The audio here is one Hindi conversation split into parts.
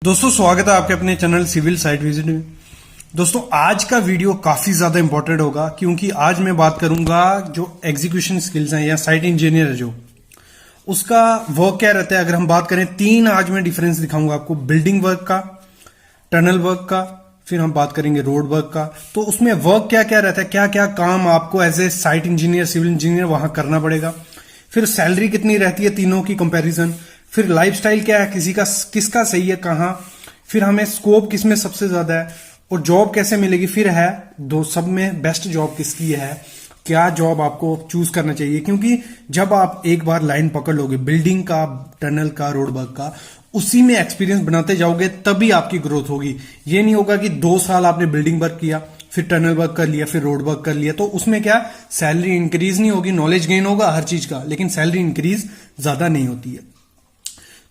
दोस्तों स्वागत है आपके अपने चैनल सिविल साइट विजिट में। दोस्तों आज का वीडियो काफी ज्यादा इंपॉर्टेंट होगा क्योंकि आज मैं बात करूंगा जो एग्जीक्यूशन स्किल्स हैं या साइट इंजीनियर है जो उसका वर्क क्या रहता है। अगर हम बात करें तीन आज मैं डिफरेंस दिखाऊंगा आपको, बिल्डिंग वर्क का, टनल वर्क का, फिर हम बात करेंगे रोड वर्क का। तो उसमें वर्क क्या क्या रहता है, क्या क्या काम आपको as a site engineer civil engineer वहां करना पड़ेगा, फिर सैलरी कितनी रहती है तीनों की कंपैरिजन, फिर लाइफस्टाइल क्या है किसका सही है कहां, फिर हमें स्कोप किसमें सबसे ज्यादा है और जॉब कैसे मिलेगी, फिर है दो सब में बेस्ट जॉब किसकी है, क्या जॉब आपको चूज करना चाहिए। क्योंकि जब आप एक बार लाइन पकड़ लोगे बिल्डिंग का, टनल का, रोड वर्क का, उसी में एक्सपीरियंस बनाते जाओगे तभी आपकी ग्रोथ होगी। ये नहीं होगा कि 2 साल आपने बिल्डिंग वर्क किया, फिर टनल वर्क कर लिया, फिर रोड वर्क कर लिया, तो उसमें क्या सैलरी इंक्रीज नहीं होगी, नॉलेज गेन होगा हर चीज का, लेकिन सैलरी इंक्रीज ज्यादा नहीं होती है।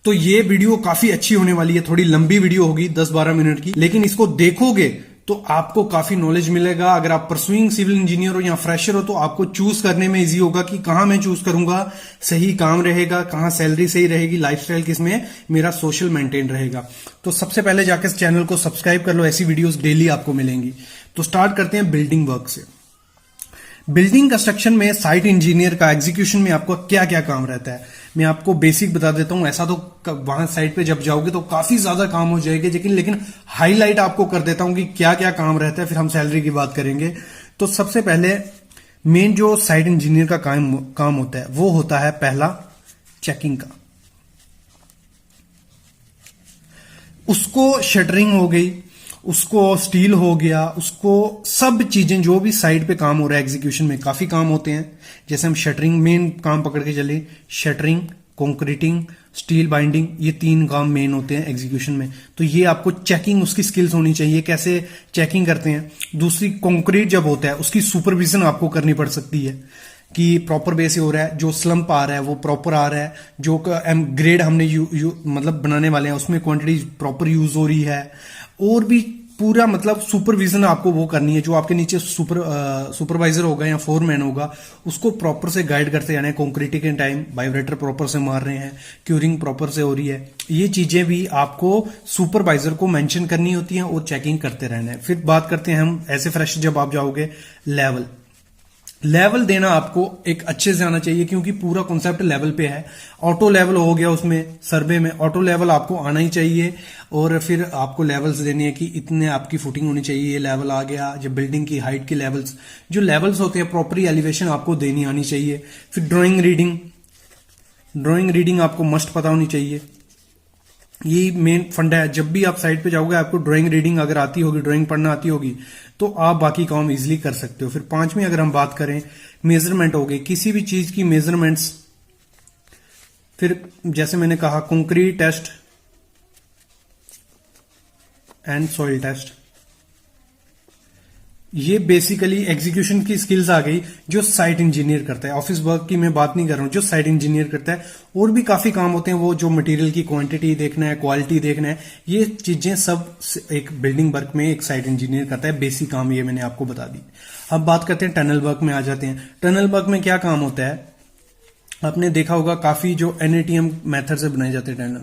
तो ये वीडियो काफी अच्छी होने वाली है, थोड़ी लंबी वीडियो होगी 10-12 मिनट की, लेकिन इसको देखोगे तो आपको काफी नॉलेज मिलेगा। अगर आप परसुइंग सिविल इंजीनियर हो या फ्रेशर हो तो आपको चूज करने में इजी होगा कि कहां मैं चूज करूंगा, सही काम रहेगा, कहां सैलरी सही रहेगी, लाइफस्टाइल किसमें मेरा सोशल मेंटेन रहेगा। तो सबसे पहले जाकर इस चैनल को सब्सक्राइब कर लो, ऐसी वीडियोस डेली आपको मिलेंगी। तो स्टार्ट करते हैं बिल्डिंग वर्क से। बिल्डिंग कंस्ट्रक्शन में साइट इंजीनियर का एग्जीक्यूशन में आपको क्या क्या काम रहता है मैं आपको बेसिक बता देता हूं। ऐसा तो वहां साइट पे जब जाओगे तो काफी ज्यादा काम हो जाएंगे, लेकिन हाईलाइट आपको कर देता हूं कि क्या क्या काम रहता है, फिर हम सैलरी की बात करेंगे। तो सबसे पहले मेन जो साइट इंजीनियर का काम होता है वो होता है पहला चेकिंग का। उसको शटरिंग हो गई, उसको स्टील हो गया, उसको सब चीजें जो भी साइड पे काम हो रहा है एग्जीक्यूशन में काफी काम होते हैं। जैसे हम शटरिंग मेन काम पकड़ के चले, शटरिंग, कंक्रीटिंग, स्टील बाइंडिंग, ये 3 काम मेन होते हैं एग्जीक्यूशन में। तो ये आपको चेकिंग उसकी स्किल्स होनी चाहिए, कैसे चेकिंग करते हैं। दूसरी कंक्रीट जब होता है उसकी सुपरविजन आपको करनी पड़ सकती है कि प्रॉपर वे से हो रहा है, जो स्लंप आ रहा है वो प्रॉपर आ रहा है, जो ग्रेड हमने मतलब बनाने वाले हैं उसमें क्वांटिटी प्रॉपर यूज हो रही है, और भी पूरा मतलब सुपरविजन आपको वो करनी है। जो आपके नीचे सुपरवाइजर होगा या फोरमैन होगा उसको प्रॉपर से गाइड करते जाना है। कंक्रीटिंग के टाइम वाइब्रेटर प्रॉपर से मार रहे हैं, क्यूरिंग प्रॉपर से हो रही है, ये चीजें भी आपको सुपरवाइजर को मेंशन करनी होती हैं और चेकिंग करते रहना है। फिर बात करते हैं हम ऐसे फ्रेश जब आप जाओगे लेवल देना आपको एक अच्छे से आना चाहिए क्योंकि पूरा कॉन्सेप्ट लेवल पे है। ऑटो लेवल हो गया, उसमें सर्वे में ऑटो लेवल आपको आना ही चाहिए, और फिर आपको लेवल्स देने हैं कि इतने आपकी फुटिंग होनी चाहिए, ये लेवल आ गया। जब बिल्डिंग की हाइट के लेवल्स जो लेवल्स होते हैं प्रॉपरली एलिवेशन आपको देनी आनी चाहिए। फिर ड्राइंग रीडिंग आपको मस्ट पता होनी चाहिए, ये मेन फंडा है। जब भी आप साइट पे जाओगे आपको ड्राइंग रीडिंग अगर आती होगी, ड्राइंग पढ़ना आती होगी, तो आप बाकी काम इजीली कर सकते हो। फिर 5वीं अगर हम बात करें मेजरमेंट हो गई, किसी भी चीज की मेजरमेंट्स। फिर जैसे मैंने कहा concrete test and soil test, ये बेसिकली एग्जीक्यूशन की स्किल्स आ गई जो साइट इंजीनियर करता है। ऑफिस वर्क की मैं बात नहीं कर रहा हूं, जो साइट इंजीनियर करता है। और भी काफी काम होते हैं, वो जो मटेरियल की क्वांटिटी देखना है, क्वालिटी देखना है, ये चीजें सब एक बिल्डिंग वर्क में एक साइट इंजीनियर करता है। बेसिक काम ये मैंने आपको बता दी। अब बात करते हैं टनल वर्क में आ जाते हैं। टनल वर्क में क्या काम होता है, आपने देखा होगा काफी जो NATM मेथड से बनाए जाते हैं टनल,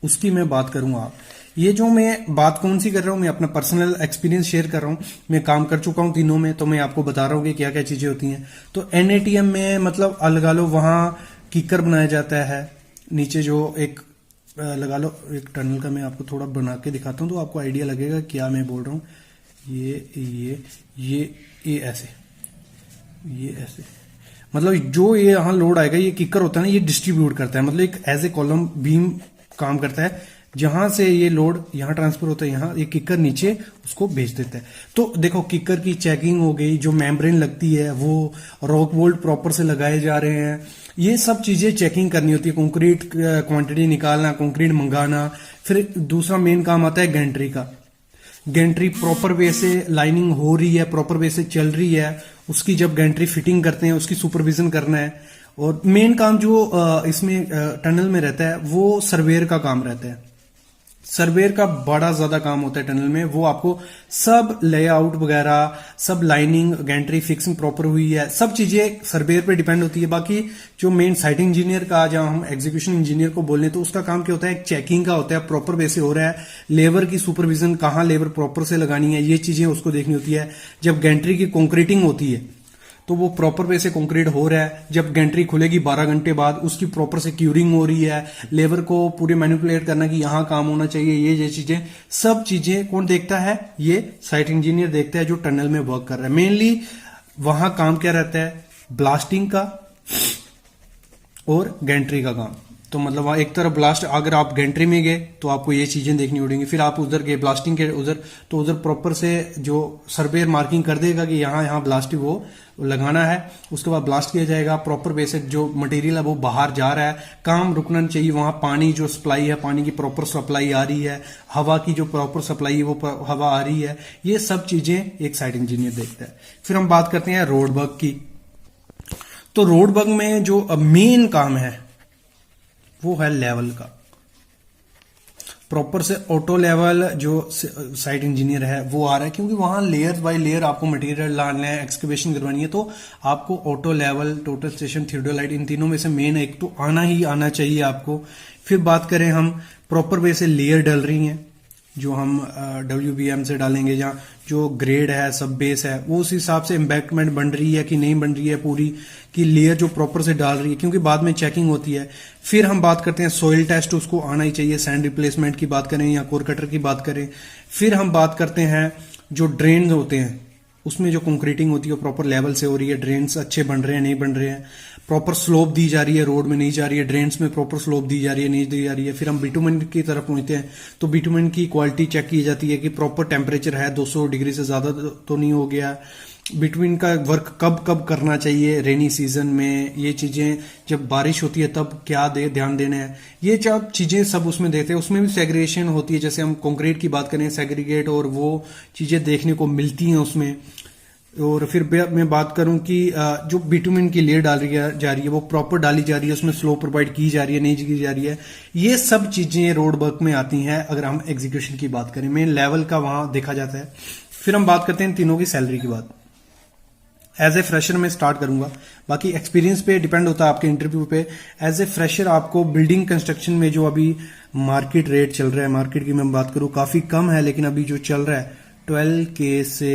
उसकी मैं बात करूंगा। ये जो मैं बात कौन सी कर रहा हूं, मैं अपना पर्सनल एक्सपीरियंस शेयर कर रहा हूं। मैं काम कर चुका हूं तीनों में, तो मैं आपको बता रहा हूं कि क्या क्या चीजें होती हैं। तो NATM में मतलब लगा लो वहां किकर बनाया जाता है, नीचे जो एक लगा लो एक टनल का मैं आपको थोड़ा बना के दिखाता हूं तो आपको आइडिया लगेगा क्या मैं बोल रहा हूं। ये ऐसे मतलब जो ये यहां लोड आएगा, ये किकर होता है ना, ये डिस्ट्रीब्यूट करता है, मतलब एक एज ए कॉलम बीम काम करता है। जहां से ये लोड यहां ट्रांसफर होता है, यहां एक किकर नीचे उसको भेज देता है। तो देखो किकर की चेकिंग हो गई, जो मेम्ब्रेन लगती है वो रॉक बोल्ट प्रॉपर से लगाए जा रहे हैं, ये सब चीजें चेकिंग करनी होती है। कंक्रीट क्वांटिटी निकालना, कंक्रीट मंगाना। फिर दूसरा मेन काम आता है गेंट्री का। गेंट्री प्रॉपर वे से लाइनिंग हो रही है, प्रॉपर वे से चल रही है, उसकी जब गेंट्री फिटिंग करते हैं उसकी सुपरविजन करना है। और मेन काम जो इसमें टनल में रहता है वो सर्वेयर का काम रहता है। सर्वेयर का बड़ा ज्यादा काम होता है टनल में। वो आपको सब लेआउट वगैरह, सब लाइनिंग, गैंट्री फिक्सिंग प्रॉपर हुई है, सब चीजें सर्वेयर पे डिपेंड होती है। बाकी जो मेन साइट इंजीनियर का, जहां हम एग्जीक्यूशन इंजीनियर को बोल रहे हैं, तो उसका काम क्या होता है, चेकिंग का होता है, प्रॉपर वे से हो रहा है, लेबर की सुपरविजन, कहां लेबर प्रॉपर से लगानी है, ये चीजें उसको देखनी होती है। जब गैंट्री की कंक्रीटिंग होती है तो वो प्रॉपर वे से कंक्रीट हो रहा है। जब गैंट्री खुलेगी 12 घंटे बाद, उसकी प्रॉपर से क्यूरिंग हो रही है, लेबर को पूरे मैनिपुलेट करना कि यहां काम होना चाहिए, ये चीजें, सब चीजें कौन देखता है, ये साइट इंजीनियर देखता है जो टनल में वर्क कर रहा है। मेनली वहां काम क्या रहता है, ब्लास्टिंग का और गैंट्री का काम। तो मतलब वहां एक तरफ ब्लास्ट, अगर आप गैंट्री में गए तो आपको ये चीजें देखनी पड़ेंगी, फिर आप उधर गए ब्लास्टिंग के उधर, तो उधर प्रॉपर से जो सर्वेयर मार्किंग कर देगा कि यहाँ यहाँ ब्लास्टिंग वो लगाना है। उसके बाद ब्लास्ट किया जाएगा, प्रॉपर बेसिक जो मटेरियल है वो बाहर जा रहा है, काम रुकना नहीं चाहिए। वहां पानी जो सप्लाई है, पानी की प्रॉपर सप्लाई आ रही है, हवा की जो प्रॉपर सप्लाई है वो हवा आ रही है, ये सब चीजें एक साइट इंजीनियर देखता है। फिर हम बात करते हैं रोड वर्क की। तो रोड वर्क में जो मेन काम है वो है लेवल का। प्रॉपर से ऑटो लेवल जो साइट इंजीनियर है वो आ रहा है, क्योंकि वहां लेयर बाय लेयर आपको मटेरियल डालना है, एक्सकवेशन करवानी है, तो आपको auto level, total station, theodolite, इन तीनों में से मेन एक तो आना ही आना चाहिए आपको। फिर बात करें हम प्रॉपर वे से लेयर डल रही हैं, जो हम WBM से डालेंगे, जहाँ जो ग्रेड है, सब बेस है, वो उस हिसाब से एम्बैंकमेंट बन रही है कि नहीं बन रही है, पूरी की लेयर जो प्रॉपर से डाल रही है, क्योंकि बाद में चेकिंग होती है। फिर हम बात करते हैं सॉइल टेस्ट, उसको आना ही चाहिए, सैंड रिप्लेसमेंट की बात करें या कोर कटर की बात करें। फिर हम बात करते हैं जो ड्रेन होते हैं, उसमें जो कंक्रीटिंग होती है वो प्रॉपर लेवल से हो रही है, ड्रेन्स अच्छे बन रहे हैं नहीं बन रहे हैं, प्रॉपर स्लोप दी जा रही है, रोड में नहीं जा रही है, ड्रेन्स में प्रॉपर स्लोप दी जा रही है नहीं दी जा रही है। फिर हम बिटुमेन की तरफ पहुंचते हैं, तो बिटुमेन की क्वालिटी चेक की जाती है कि प्रॉपर टेम्परेचर है, 200 डिग्री से ज्यादा तो नहीं हो गया। बिटवीन का वर्क कब कब करना चाहिए, रेनी सीजन में, ये चीजें जब बारिश होती है तब क्या ध्यान देना है, ये सब चीजें सब उसमें देते हैं। उसमें भी सेग्रीगेशन होती है, जैसे हम कंक्रीट की बात करें, सेग्रीगेट, और वो चीजें देखने को मिलती हैं उसमें। और फिर मैं बात करूं कि जो बिटुमेन की लेयर डाली जा रही है वो प्रॉपर डाली जा रही है, उसमें स्लो प्रोवाइड की जा रही है नहीं की जा रही है, ये सब चीजें रोड वर्क में आती हैं। अगर हम एग्जीक्यूशन की बात करें, मेन लेवल का वहां देखा जाता है। फिर हम बात करते हैं तीनों की सैलरी की बात। एज ए फ्रेशर में स्टार्ट करूंगा, बाकी एक्सपीरियंस पे डिपेंड होता है आपके इंटरव्यू पे। एज ए फ्रेशर आपको बिल्डिंग कंस्ट्रक्शन में जो अभी मार्केट रेट चल रहा है, मार्केट की मैं बात करूं काफी कम है, लेकिन अभी जो चल रहा है 12K से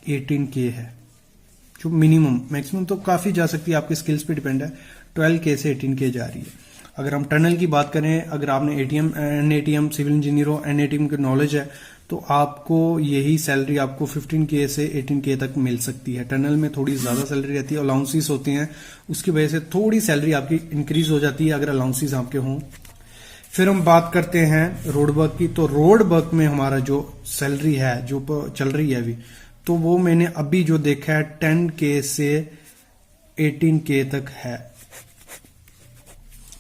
18K है, जो मिनिमम, मैक्सिमम तो काफी जा सकती है, आपके स्किल्स पे डिपेंड है। 12K से 18K जा रही है। अगर हम टनल की बात करें, अगर आपने NATM सिविल इंजीनियर हो, NATM की नॉलेज है, तो आपको यही सैलरी आपको 15K से 18K तक मिल सकती है। टनल में थोड़ी ज्यादा सैलरी रहती है, अलाउंसेस होते हैं, उसकी वजह से थोड़ी सैलरी आपकी इंक्रीज हो जाती है अगर अलाउंसेस आपके हों। फिर हम बात करते हैं रोड वर्क की। तो रोड वर्क में हमारा जो सैलरी है जो चल रही है अभी, तो वो मैंने अभी जो देखा है 10K से 18K तक है।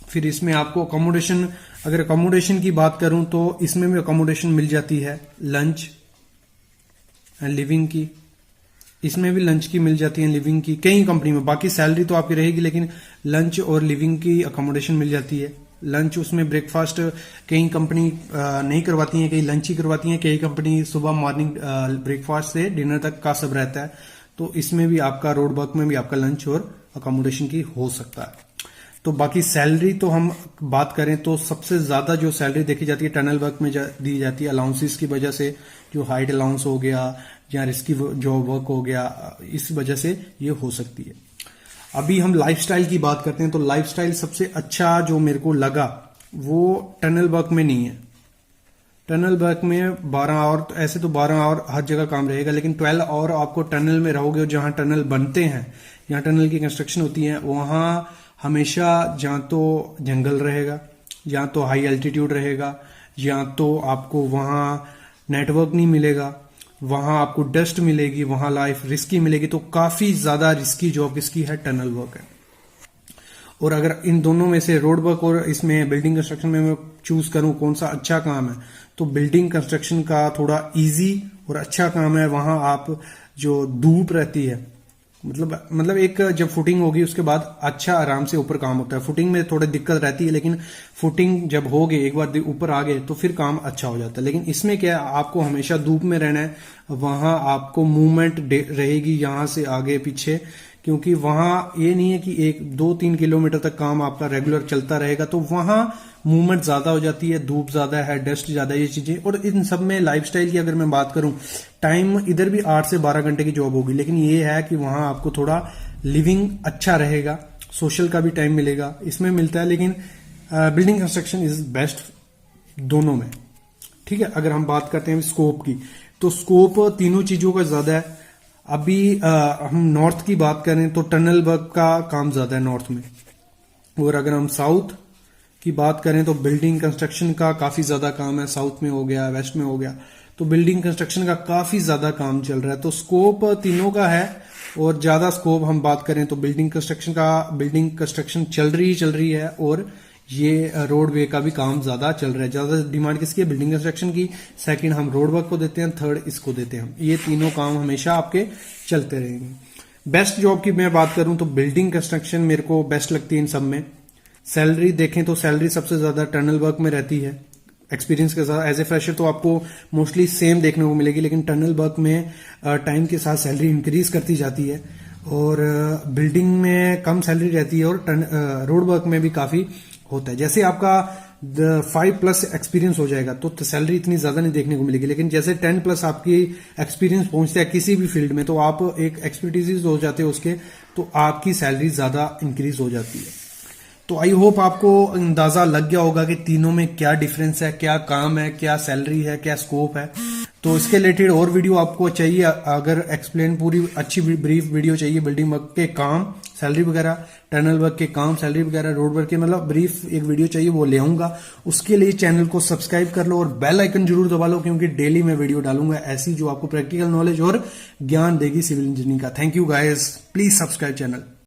फिर इसमें आपको अकोमोडेशन, अगर अकोमोडेशन की बात करूं तो इसमें भी अकोमोडेशन मिल जाती है, लंच एंड लिविंग की, इसमें भी लंच की मिल जाती है, लिविंग की, कई कंपनी में। बाकी सैलरी तो आपकी रहेगी, लेकिन लंच और लिविंग की अकोमोडेशन मिल जाती है। लंच उसमें ब्रेकफास्ट कई कंपनी नहीं करवाती है, कई लंच ही करवाती है, कई कंपनी सुबह मॉर्निंग ब्रेकफास्ट से डिनर तक का सब रहता है। तो इसमें भी आपका रोड वर्क में भी आपका लंच और अकोमोडेशन की हो सकता है। तो बाकी सैलरी तो हम बात करें तो सबसे ज्यादा जो सैलरी देखी जाती है टनल वर्क में दी जाती है, अलाउंसेस की वजह से, जो हाइट अलाउंस हो गया या रिस्की जो वर्क हो गया, इस वजह से ये हो सकती है। अभी हम लाइफस्टाइल की बात करते हैं, तो लाइफस्टाइल सबसे अच्छा जो मेरे को लगा वो टनल वर्क में नहीं है। टनल वर्क में 12 आवर, ऐसे तो 12 आवर हर जगह काम रहेगा, लेकिन 12 आवर आपको टनल में रहोगे, और जहां टनल बनते हैं, जहां टनल की कंस्ट्रक्शन होती है, वहां हमेशा जहां तो जंगल रहेगा, या तो हाई एल्टीट्यूड रहेगा, या तो आपको वहां नेटवर्क नहीं मिलेगा, वहां आपको डस्ट मिलेगी, वहां लाइफ रिस्की मिलेगी। तो काफी ज्यादा रिस्की जॉब किसकी है, टनल वर्क है। और अगर इन दोनों में से रोड वर्क और इसमें बिल्डिंग कंस्ट्रक्शन में मैं चूज करूं कौन सा अच्छा काम है, तो बिल्डिंग कंस्ट्रक्शन का थोड़ा इजी और अच्छा काम है। वहां आप जो धूप रहती है, मतलब एक जब फुटिंग होगी उसके बाद अच्छा आराम से ऊपर काम होता है। फुटिंग में थोड़ी दिक्कत रहती है, लेकिन फुटिंग जब हो गई, एक बार ऊपर आ गए तो फिर काम अच्छा हो जाता है। लेकिन इसमें क्या है, आपको हमेशा धूप में रहना है, वहां आपको मूवमेंट रहेगी यहां से आगे पीछे, क्योंकि वहां ये नहीं है कि 1-2-3 किलोमीटर तक काम आपका रेगुलर चलता रहेगा, तो वहां मूवमेंट ज्यादा हो जाती है, धूप ज्यादा है, डस्ट ज्यादा है, ये चीजें। और इन सब में लाइफस्टाइल की अगर मैं बात करूं, टाइम इधर भी 8 से 12 घंटे की जॉब होगी, लेकिन ये है कि वहां आपको थोड़ा लिविंग अच्छा रहेगा, सोशल का भी टाइम मिलेगा, इसमें मिलता है। लेकिन बिल्डिंग कंस्ट्रक्शन इज बेस्ट दोनों में, ठीक है। अगर हम बात करते हैं स्कोप की, तो स्कोप तीनों चीजों का ज्यादा है। अभी हम नॉर्थ की बात करें तो टनल वर्क का काम ज्यादा है नॉर्थ में, और अगर हम साउथ की बात करें तो बिल्डिंग कंस्ट्रक्शन का काफी ज्यादा काम है। साउथ में हो गया, वेस्ट में हो गया, तो बिल्डिंग कंस्ट्रक्शन का काफी ज्यादा काम चल रहा है। तो स्कोप तीनों का है, और ज्यादा स्कोप हम बात करें तो बिल्डिंग कंस्ट्रक्शन चल रही है, और ये रोडवे का भी काम ज्यादा चल रहा है। ज्यादा डिमांड किसकी है? बिल्डिंग कंस्ट्रक्शन की। सेकंड हम रोड वर्क को देते हैं, थर्ड इसको देते हैं हम। ये तीनों काम हमेशा आपके चलते रहेंगे। बेस्ट जॉब की मैं बात करूं तो बिल्डिंग कंस्ट्रक्शन मेरे को बेस्ट लगती है इन सब में। सैलरी देखें तो सैलरी सबसे ज्यादा टनल वर्क में रहती है। एक्सपीरियंस के साथ एज ए फ्रेशर तो आपको मोस्टली सेम देखने को मिलेगी, लेकिन टनल वर्क में टाइम के साथ सैलरी इंक्रीज करती जाती है, और बिल्डिंग में कम सैलरी रहती है, और रोड वर्क में भी काफी होता है। जैसे आपका 5+ एक्सपीरियंस हो जाएगा तो सैलरी इतनी ज्यादा नहीं देखने को मिलेगी, लेकिन जैसे 10+ आपकी एक्सपीरियंस पहुंचता है किसी भी फील्ड में, तो आप एक एक्सपर्टीज हो जाते हो उसके, तो आपकी सैलरी ज्यादा इंक्रीज हो जाती है। तो आई होप आपको अंदाजा लग गया होगा कि तीनों में क्या डिफरेंस है, क्या काम है, क्या सैलरी है, क्या स्कोप है। तो इसके रिलेटेड और वीडियो आपको चाहिए, अगर एक्सप्लेन पूरी अच्छी ब्रीफ वीडियो चाहिए, बिल्डिंग वर्क के काम, सैलरी वगैरह, टनल वर्क के काम, सैलरी वगैरह, रोड वर्क के, मतलब ब्रीफ एक वीडियो चाहिए, वो ले आऊंगा। उसके लिए चैनल को सब्सक्राइब कर लो और बेल आइकन जरूर दबा लो, क्योंकि डेली मैं वीडियो डालूंगा ऐसी जो आपको प्रैक्टिकल नॉलेज और ज्ञान देगी सिविल इंजीनियरिंग का। Thank you guys, please subscribe channel.